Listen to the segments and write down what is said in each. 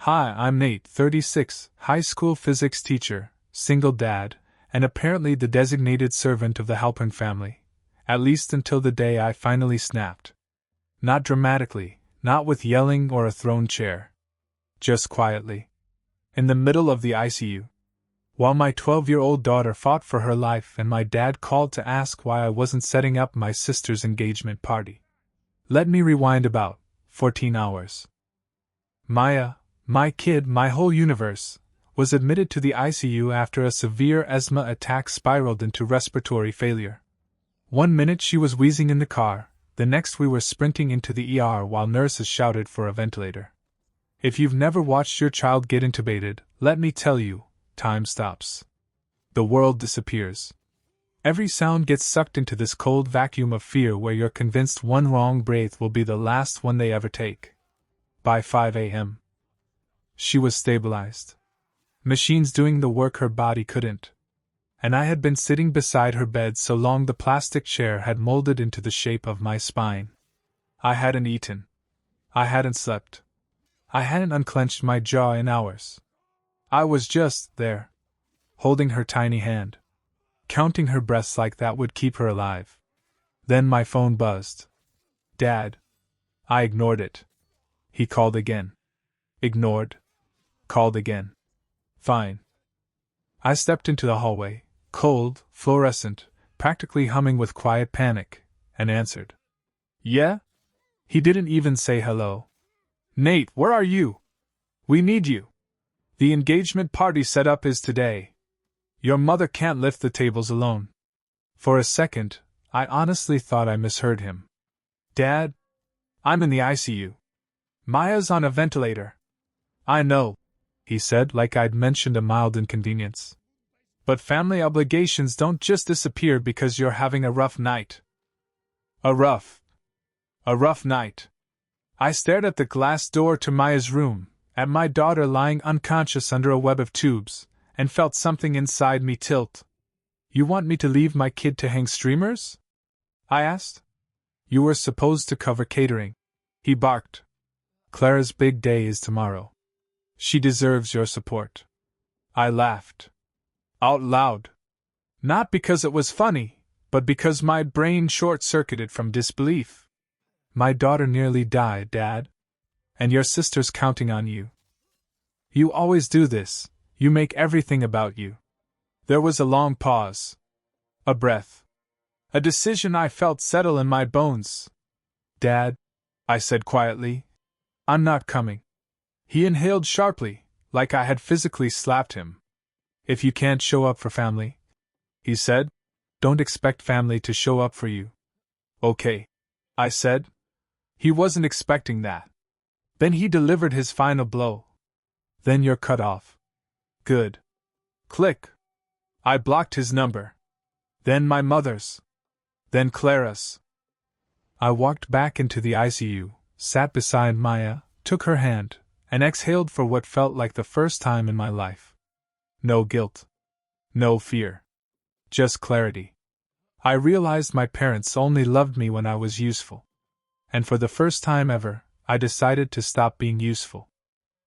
Hi, I'm Nate, 36, high school physics teacher, single dad, and apparently the designated servant of the Halpern family, at least until the day I finally snapped. Not dramatically, not with yelling or a thrown chair. Just quietly. In the middle of the ICU. While my 12-year-old daughter fought for her life and my dad called to ask why I wasn't setting up my sister's engagement party. Let me rewind about 14 hours. Maya, my kid, my whole universe, was admitted to the ICU after a severe asthma attack spiraled into respiratory failure. 1 minute she was wheezing in the car, the next we were sprinting into the ER while nurses shouted for a ventilator. If you've never watched your child get intubated, let me tell you, time stops. The world disappears. Every sound gets sucked into this cold vacuum of fear where you're convinced one wrong breath will be the last one they ever take. By 5 a.m. she was stabilized. Machines doing the work her body couldn't. And I had been sitting beside her bed so long the plastic chair had molded into the shape of my spine. I hadn't eaten. I hadn't slept. I hadn't unclenched my jaw in hours. I was just there, holding her tiny hand, counting her breaths like that would keep her alive. Then my phone buzzed. Dad. I ignored it. He called again. Ignored. Called again. Fine. I stepped into the hallway, cold, fluorescent, practically humming with quiet panic, and answered. Yeah? He didn't even say hello. Nate, where are you? We need you. The engagement party setup is today. Your mother can't lift the tables alone. For a second, I honestly thought I misheard him. Dad? I'm in the ICU. Maya's on a ventilator. I know, he said like I'd mentioned a mild inconvenience. But family obligations don't just disappear because you're having a rough night. A rough night. I stared at the glass door to Maya's room, at my daughter lying unconscious under a web of tubes, and felt something inside me tilt. You want me to leave my kid to hang streamers? I asked. You were supposed to cover catering, he barked. Clara's big day is tomorrow. She deserves your support. I laughed. Out loud. Not because it was funny, but because my brain short-circuited from disbelief. My daughter nearly died, Dad. And your sister's counting on you. You always do this, you make everything about you. There was a long pause. A breath. A decision I felt settle in my bones. Dad, I said quietly, I'm not coming. He inhaled sharply, like I had physically slapped him. If you can't show up for family, he said, don't expect family to show up for you. Okay, I said. He wasn't expecting that. Then he delivered his final blow. Then you're cut off. Good. Click. I blocked his number. Then my mother's. Then Clara's. I walked back into the ICU, sat beside Maya, took her hand, and exhaled for what felt like the first time in my life. No guilt. No fear. Just clarity. I realized my parents only loved me when I was useful. And for the first time ever, I decided to stop being useful.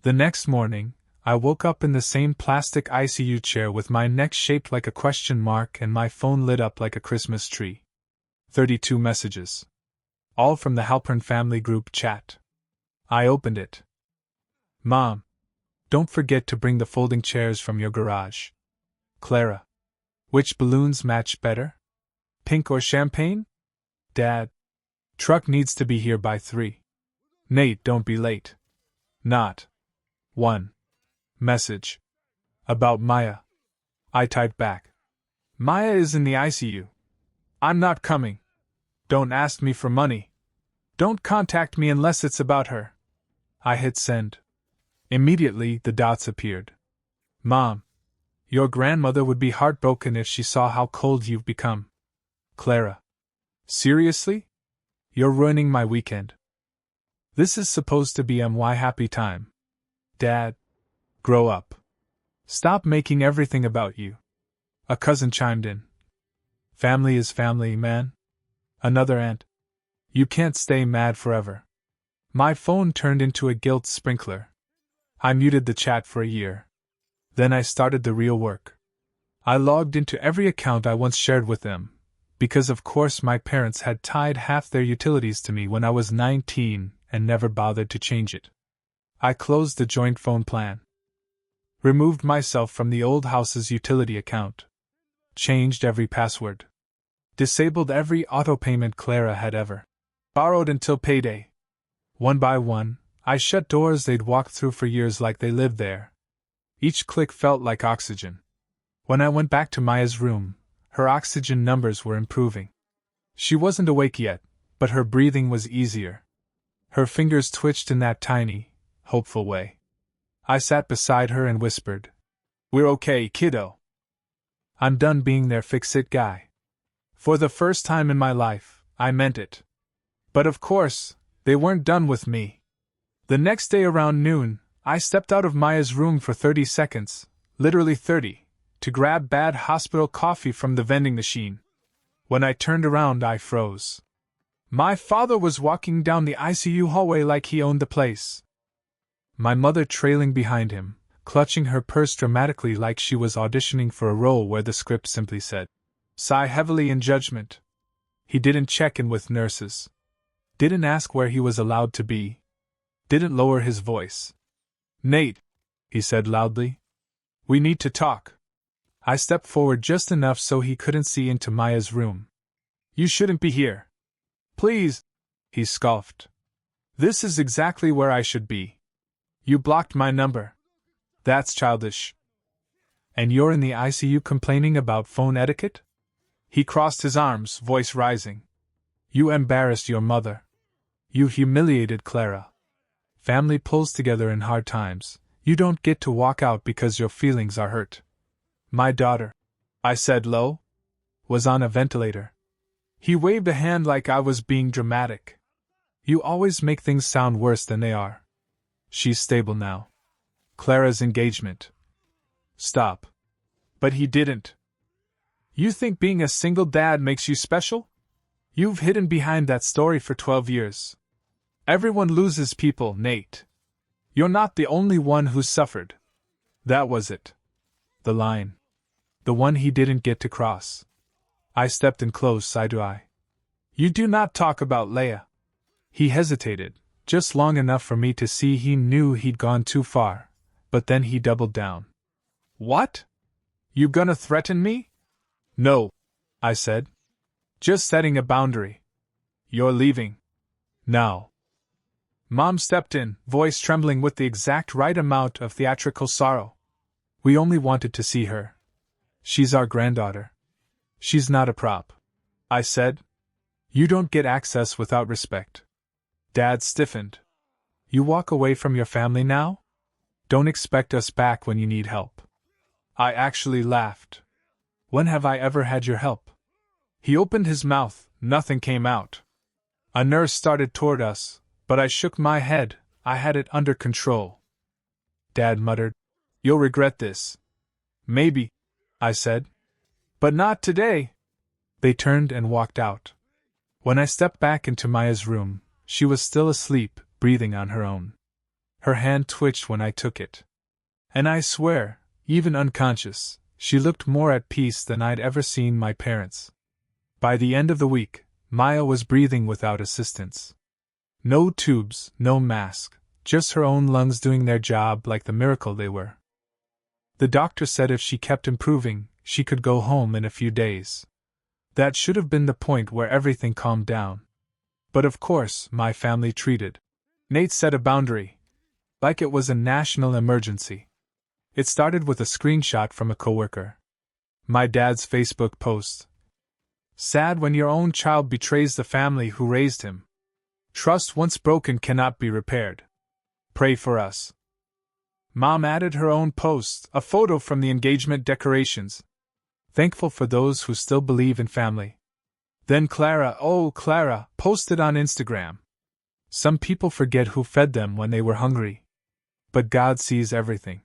The next morning, I woke up in the same plastic ICU chair with my neck shaped like a question mark and my phone lit up like a Christmas tree. 32 messages. All from the Halpern family group chat. I opened it. Mom, don't forget to bring the folding chairs from your garage. Clara. Which balloons match better? Pink or champagne? Dad. Truck needs to be here by 3. Nate, don't be late. Not. 1. Message. About Maya. I typed back. Maya is in the ICU. I'm not coming. Don't ask me for money. Don't contact me unless it's about her. I hit send. Immediately, the dots appeared. Mom. Your grandmother would be heartbroken if she saw how cold you've become. Clara. Seriously? You're ruining my weekend. This is supposed to be my happy time. Dad. Grow up. Stop making everything about you. A cousin chimed in. Family is family, man. Another aunt. You can't stay mad forever. My phone turned into a guilt sprinkler. I muted the chat for a year. Then I started the real work. I logged into every account I once shared with them, because of course my parents had tied half their utilities to me when I was 19 and never bothered to change it. I closed the joint phone plan. Removed myself from the old house's utility account. Changed every password. Disabled every autopayment Clara had ever borrowed until payday. One by one, I shut doors they'd walked through for years like they lived there. Each click felt like oxygen. When I went back to Maya's room, her oxygen numbers were improving. She wasn't awake yet, but her breathing was easier. Her fingers twitched in that tiny, hopeful way. I sat beside her and whispered, "We're okay, kiddo. I'm done being their fix-it guy." For the first time in my life, I meant it. But of course, they weren't done with me. The next day around noon, I stepped out of Maya's room for 30 seconds, literally 30, to grab bad hospital coffee from the vending machine. When I turned around, I froze. My father was walking down the ICU hallway like he owned the place. My mother trailing behind him, clutching her purse dramatically like she was auditioning for a role where the script simply said, "Sigh heavily in judgment." He didn't check in with nurses. Didn't ask where he was allowed to be. Didn't lower his voice. "Nate," he said loudly. "We need to talk." I stepped forward just enough so he couldn't see into Maya's room. "You shouldn't be here." "Please," he scoffed. "This is exactly where I should be. You blocked my number." "That's childish." "And you're in the ICU complaining about phone etiquette?" He crossed his arms, voice rising. "You embarrassed your mother. You humiliated Clara. Family pulls together in hard times. You don't get to walk out because your feelings are hurt. My daughter," I said low, "was on a ventilator." He waved a hand like I was being dramatic. "You always make things sound worse than they are. She's stable now. Clara's engagement." "Stop." "But he didn't." "You think being a single dad makes you special? You've hidden behind that story for 12 years. Everyone loses people, Nate. You're not the only one who's suffered." That was it. The line. The one he didn't get to cross. I stepped in close, side to eye. "You do not talk about Leia." He hesitated, just long enough for me to see he knew he'd gone too far, but then he doubled down. "What? You gonna threaten me?" "No," I said. "Just setting a boundary. You're leaving. Now." Mom stepped in, voice trembling with the exact right amount of theatrical sorrow. "We only wanted to see her. She's our granddaughter. She's not a prop," I said. "You don't get access without respect." Dad stiffened. "You walk away from your family now? Don't expect us back when you need help." I actually laughed. "When have I ever had your help?" He opened his mouth, nothing came out. A nurse started toward us, but I shook my head. I had it under control. Dad muttered, "You'll regret this." "Maybe," I said. "But not today." They turned and walked out. When I stepped back into Maya's room, she was still asleep, breathing on her own. Her hand twitched when I took it. And I swear, even unconscious, she looked more at peace than I'd ever seen my parents. By the end of the week, Maya was breathing without assistance. No tubes, no mask, just her own lungs doing their job like the miracle they were. The doctor said if she kept improving, she could go home in a few days. That should have been the point where everything calmed down. But of course, my family treated Nate set a boundary. Like it was a national emergency. It started with a screenshot from a coworker. My dad's Facebook post. "Sad when your own child betrays the family who raised him. Trust once broken cannot be repaired. Pray for us." Mom added her own post, a photo from the engagement decorations. "Thankful for those who still believe in family." Then Clara, oh Clara, posted on Instagram. "Some people forget who fed them when they were hungry. But God sees everything."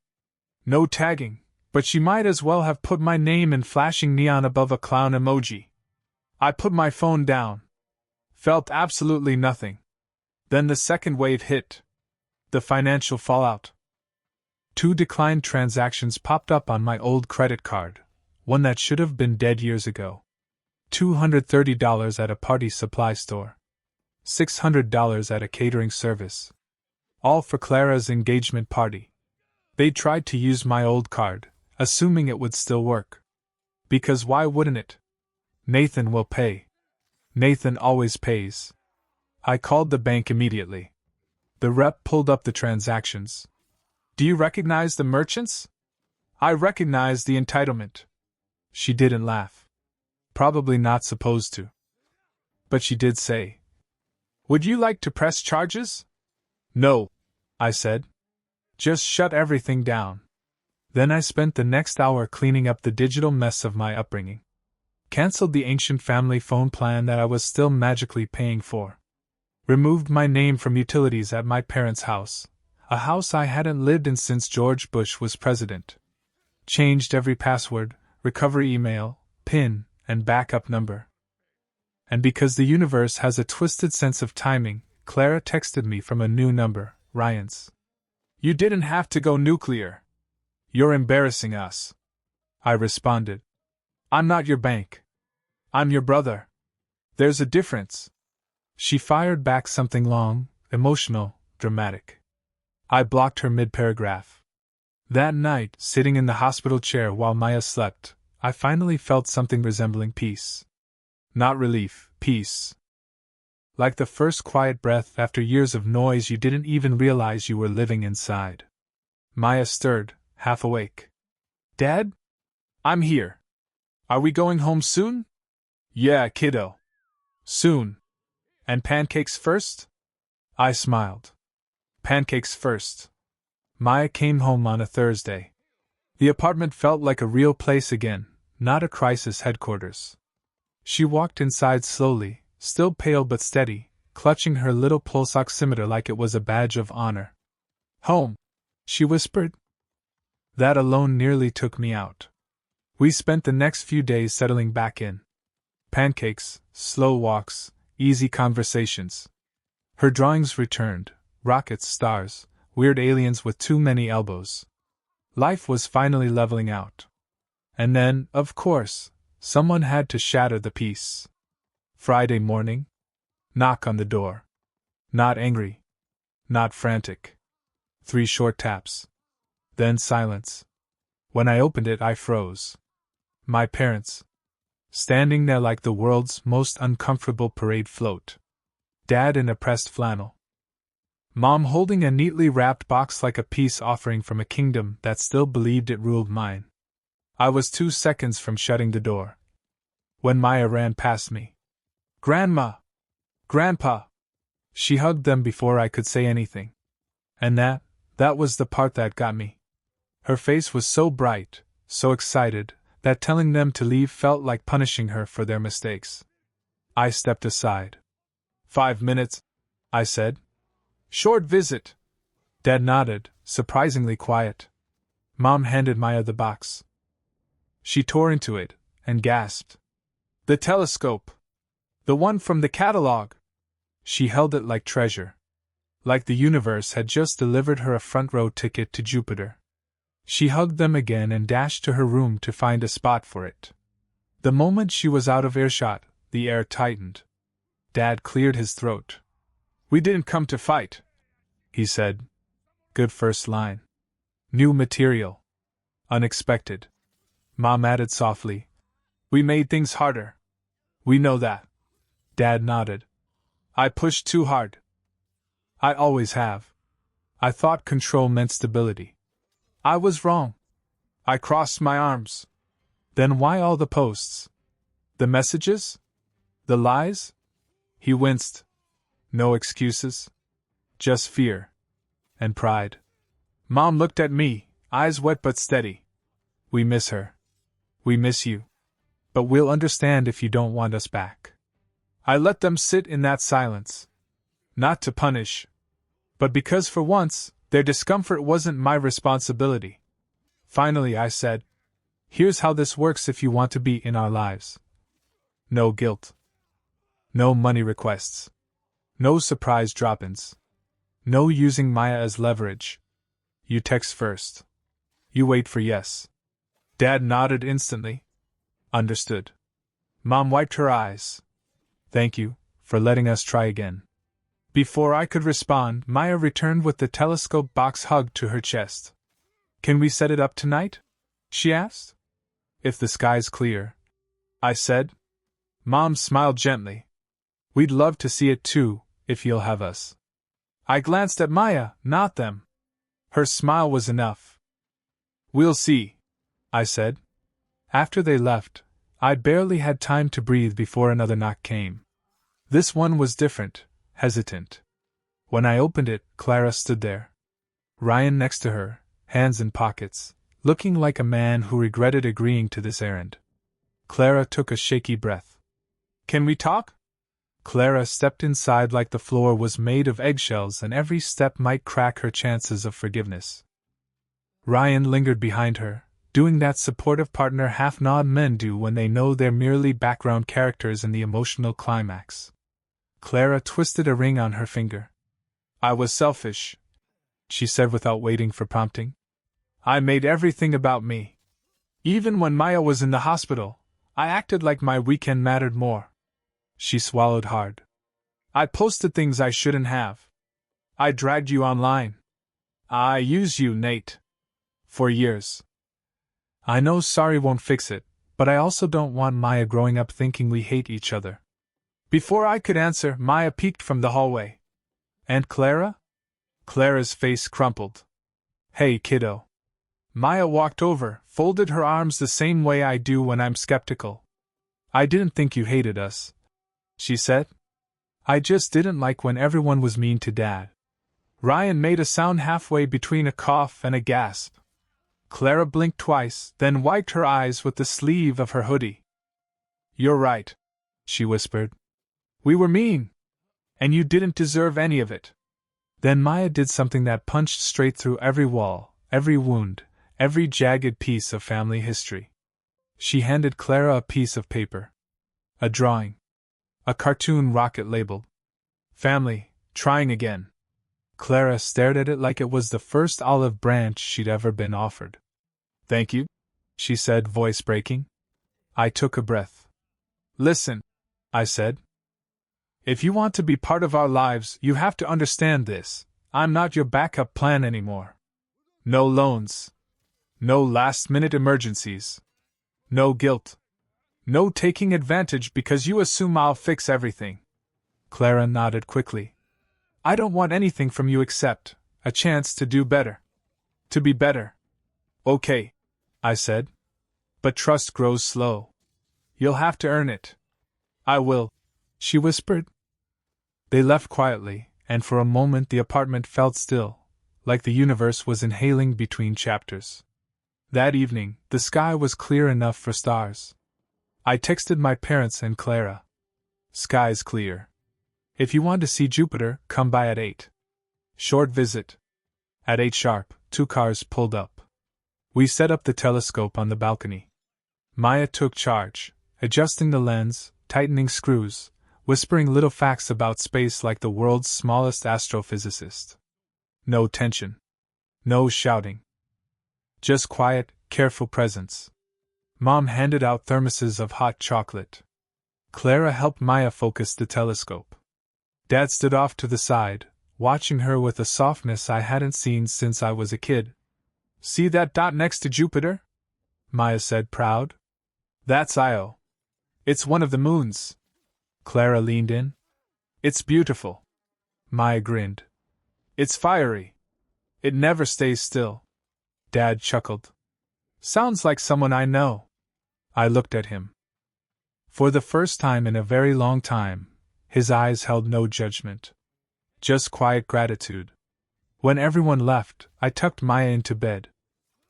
No tagging, but she might as well have put my name in flashing neon above a clown emoji. I put my phone down. Felt absolutely nothing. Then the second wave hit. The financial fallout. 2 declined transactions popped up on my old credit card, one that should have been dead years ago. $230 at a party supply store. $600 at a catering service. All for Clara's engagement party. They tried to use my old card, assuming it would still work. Because why wouldn't it? Nathan will pay. Nathan always pays. I called the bank immediately. The rep pulled up the transactions. Do you recognize the merchants? I recognize the entitlement. She didn't laugh. Probably not supposed to. But she did say, Would you like to press charges? No, I said. Just shut everything down. Then I spent the next hour cleaning up the digital mess of my upbringing. Cancelled the ancient family phone plan that I was still magically paying for. Removed my name from utilities at my parents' house, a house I hadn't lived in since George Bush was president. Changed every password, recovery email, PIN, and backup number. And because the universe has a twisted sense of timing, Clara texted me from a new number, Ryan's. You didn't have to go nuclear. You're embarrassing us. I responded. I'm not your bank. I'm your brother. There's a difference. She fired back something long, emotional, dramatic. I blocked her mid-paragraph. That night, sitting in the hospital chair while Maya slept, I finally felt something resembling peace. Not relief, peace. Like the first quiet breath after years of noise you didn't even realize you were living inside. Maya stirred, half awake. Dad? I'm here. Are we going home soon? Yeah, kiddo. Soon. And pancakes first? I smiled. Pancakes first. Maya came home on a Thursday. The apartment felt like a real place again, not a crisis headquarters. She walked inside slowly, still pale but steady, clutching her little pulse oximeter like it was a badge of honor. Home, she whispered. That alone nearly took me out. We spent the next few days settling back in. Pancakes, slow walks, easy conversations. Her drawings returned, rockets, stars, weird aliens with too many elbows. Life was finally leveling out. And then, of course, someone had to shatter the peace. Friday morning. Knock on the door. Not angry. Not frantic. 3 short taps. Then silence. When I opened it, I froze. My parents. Standing there like the world's most uncomfortable parade float. Dad in a pressed flannel. Mom holding a neatly wrapped box like a peace offering from a kingdom that still believed it ruled mine. I was 2 seconds from shutting the door. When Maya ran past me. Grandma! Grandpa! She hugged them before I could say anything. And that was the part that got me. Her face was so bright, so excited, that telling them to leave felt like punishing her for their mistakes. I stepped aside. 5 minutes, I said. Short visit. Dad nodded, surprisingly quiet. Mom handed Maya the box. She tore into it, and gasped. The telescope! The one from the catalog! She held it like treasure. Like the universe had just delivered her a front-row ticket to Jupiter. She hugged them again and dashed to her room to find a spot for it. The moment she was out of earshot, the air tightened. Dad cleared his throat. We didn't come to fight, he said. Good first line. New material. Unexpected. Mom added softly. We made things harder. We know that. Dad nodded. I pushed too hard. I always have. I thought control meant stability. I was wrong. I crossed my arms. Then why all the posts? The messages? The lies? He winced. No excuses. Just fear. And pride. Mom looked at me, eyes wet but steady. We miss her. We miss you. But we'll understand if you don't want us back. I let them sit in that silence. Not to punish. But because for once, their discomfort wasn't my responsibility. Finally I said, here's how this works if you want to be in our lives. No guilt. No money requests. No surprise drop-ins. No using Maya as leverage. You text first. You wait for yes. Dad nodded instantly. Understood. Mom wiped her eyes. Thank you for letting us try again. Before I could respond, Maya returned with the telescope box hugged to her chest. Can we set it up tonight? She asked. If the sky's clear, I said. Mom smiled gently. We'd love to see it too, if you'll have us. I glanced at Maya, not them. Her smile was enough. We'll see, I said. After they left, I'd barely had time to breathe before another knock came. This one was different, hesitant. When I opened it, Clara stood there. Ryan next to her, hands in pockets, looking like a man who regretted agreeing to this errand. Clara took a shaky breath. Can we talk? Clara stepped inside like the floor was made of eggshells and every step might crack her chances of forgiveness. Ryan lingered behind her, doing that supportive partner half-nod men do when they know they're merely background characters in the emotional climax. Clara twisted a ring on her finger. I was selfish, she said without waiting for prompting. I made everything about me. Even when Maya was in the hospital, I acted like my weekend mattered more. She swallowed hard. I posted things I shouldn't have. I dragged you online. I used you, Nate. For years. I know sorry won't fix it, but I also don't want Maya growing up thinking we hate each other. Before I could answer, Maya peeked from the hallway. Aunt Clara? Clara's face crumpled. Hey, kiddo. Maya walked over, folded her arms the same way I do when I'm skeptical. I didn't think you hated us, she said. I just didn't like when everyone was mean to Dad. Ryan made a sound halfway between a cough and a gasp. Clara blinked twice, then wiped her eyes with the sleeve of her hoodie. You're right, she whispered. We were mean. And you didn't deserve any of it. Then Maya did something that punched straight through every wall, every wound, every jagged piece of family history. She handed Clara a piece of paper. A drawing. A cartoon rocket labeled Family, Trying Again. Clara stared at it like it was the first olive branch she'd ever been offered. Thank you, she said, voice breaking. I took a breath. Listen, I said. If you want to be part of our lives, you have to understand this. I'm not your backup plan anymore. No loans. No last-minute emergencies. No guilt. No taking advantage because you assume I'll fix everything. Clara nodded quickly. I don't want anything from you except a chance to do better. To be better. Okay, I said. But trust grows slow. You'll have to earn it. I will, she whispered. They left quietly, and for a moment the apartment felt still, like the universe was inhaling between chapters. That evening, the sky was clear enough for stars. I texted my parents and Clara. Sky's clear. If you want to see Jupiter, come by at 8. Short visit. At 8 sharp, 2 cars pulled up. We set up the telescope on the balcony. Maya took charge, adjusting the lens, tightening screws, whispering little facts about space like the world's smallest astrophysicist. No tension. No shouting. Just quiet, careful presence. Mom handed out thermoses of hot chocolate. Clara helped Maya focus the telescope. Dad stood off to the side, watching her with a softness I hadn't seen since I was a kid. See that dot next to Jupiter? Maya said, proud. That's Io. It's one of the moons. Clara leaned in. It's beautiful. Maya grinned. It's fiery. It never stays still. Dad chuckled. Sounds like someone I know. I looked at him. For the first time in a very long time, his eyes held no judgment. Just quiet gratitude. When everyone left, I tucked Maya into bed.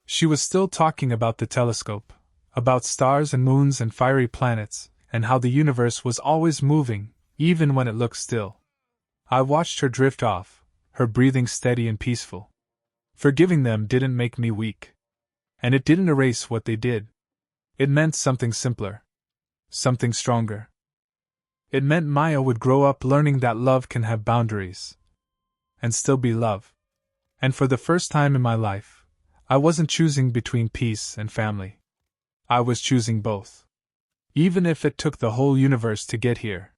She was still talking about the telescope, about stars and moons and fiery planets, and how the universe was always moving, even when it looked still. I watched her drift off, her breathing steady and peaceful. Forgiving them didn't make me weak. And it didn't erase what they did. It meant something simpler. Something stronger. It meant Maya would grow up learning that love can have boundaries. And still be love. And for the first time in my life, I wasn't choosing between peace and family. I was choosing both. Even if it took the whole universe to get here,